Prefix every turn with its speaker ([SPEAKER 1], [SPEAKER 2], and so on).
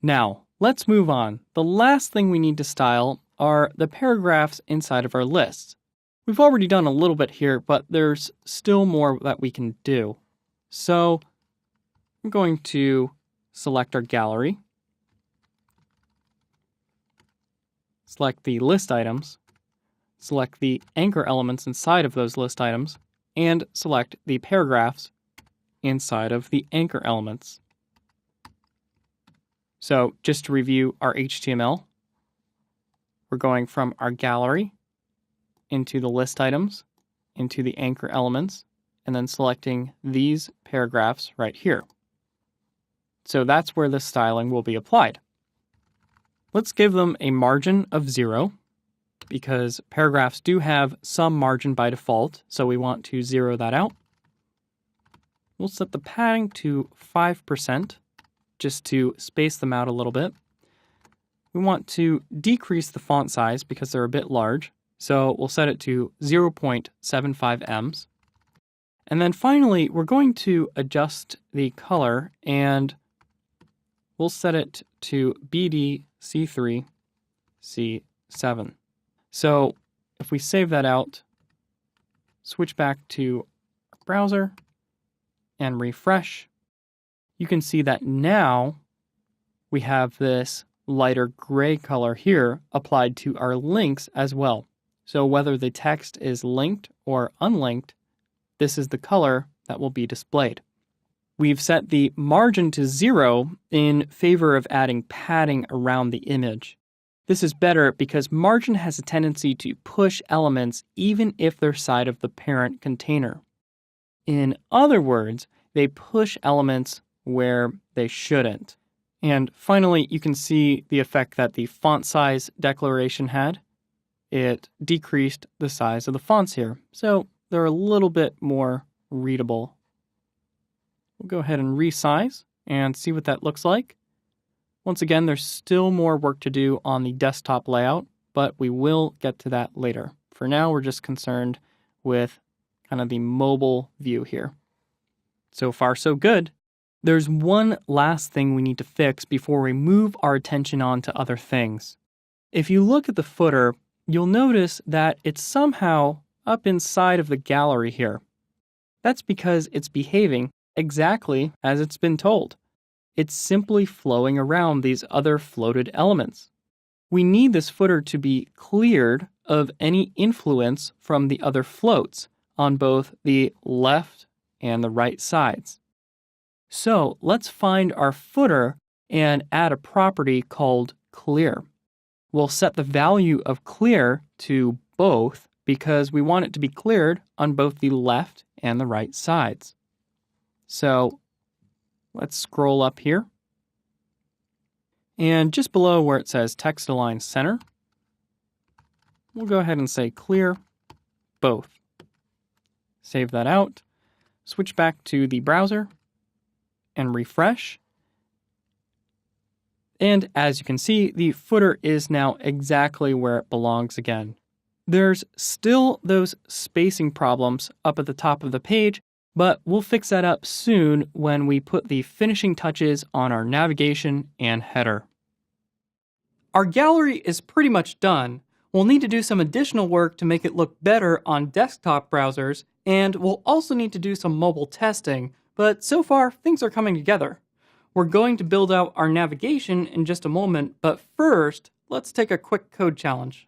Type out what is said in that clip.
[SPEAKER 1] Now, let's move on. The last thing we need to style are the paragraphs inside of our lists. We've already done a little bit here, but there's still more that we can do. So I'm going to select our gallery, select the list items, select the anchor elements inside of those list items, and select the paragraphs inside of the anchor elements. So just to review our HTML, we're going from our gallery into the list items, into the anchor elements, and then selecting these paragraphs right here. So that's where the styling will be applied. Let's give them a margin of 0, because paragraphs do have some margin by default, so we want to 0 that out. We'll set the padding to 5%, just to space them out a little bit. We want to decrease the font size because they're a bit large, so we'll set it to 0.75 ems. And then finally, we're going to adjust the color, and we'll set it to BD C3 C7. So if we save that out, switch back to our browser, and refresh, you can see that now we have this lighter gray color here applied to our links as well. So whether the text is linked or unlinked, this is the color that will be displayed. We've set the margin to 0 in favor of adding padding around the image. This is better because margin has a tendency to push elements even if they're side of the parent container. In other words, they push elements where they shouldn't. And finally, you can see the effect that the font size declaration had. It decreased the size of the fonts here, so they're a little bit more readable. We'll go ahead and resize and see what that looks like. Once again, there's still more work to do on the desktop layout, but we will get to that later. For now, we're just concerned with kind of the mobile view here. So far, so good. There's one last thing we need to fix before we move our attention on to other things. If you look at the footer, you'll notice that it's somehow up inside of the gallery here. That's because it's behaving exactly as it's been told. It's simply flowing around these other floated elements. We need this footer to be cleared of any influence from the other floats on both the left and the right sides. So let's find our footer and add a property called clear. We'll set the value of clear to both because we want it to be cleared on both the left and the right sides. So let's scroll up here. And just below where it says text align center, we'll go ahead and say clear both. Save that out, switch back to the browser, and refresh. And as you can see, the footer is now exactly where it belongs again. There's still those spacing problems up at the top of the page, but we'll fix that up soon when we put the finishing touches on our navigation and header. Our gallery is pretty much done. We'll need to do some additional work to make it look better on desktop browsers, and we'll also need to do some mobile testing, but so far things are coming together. We're going to build out our navigation in just a moment, but first, let's take a quick code challenge.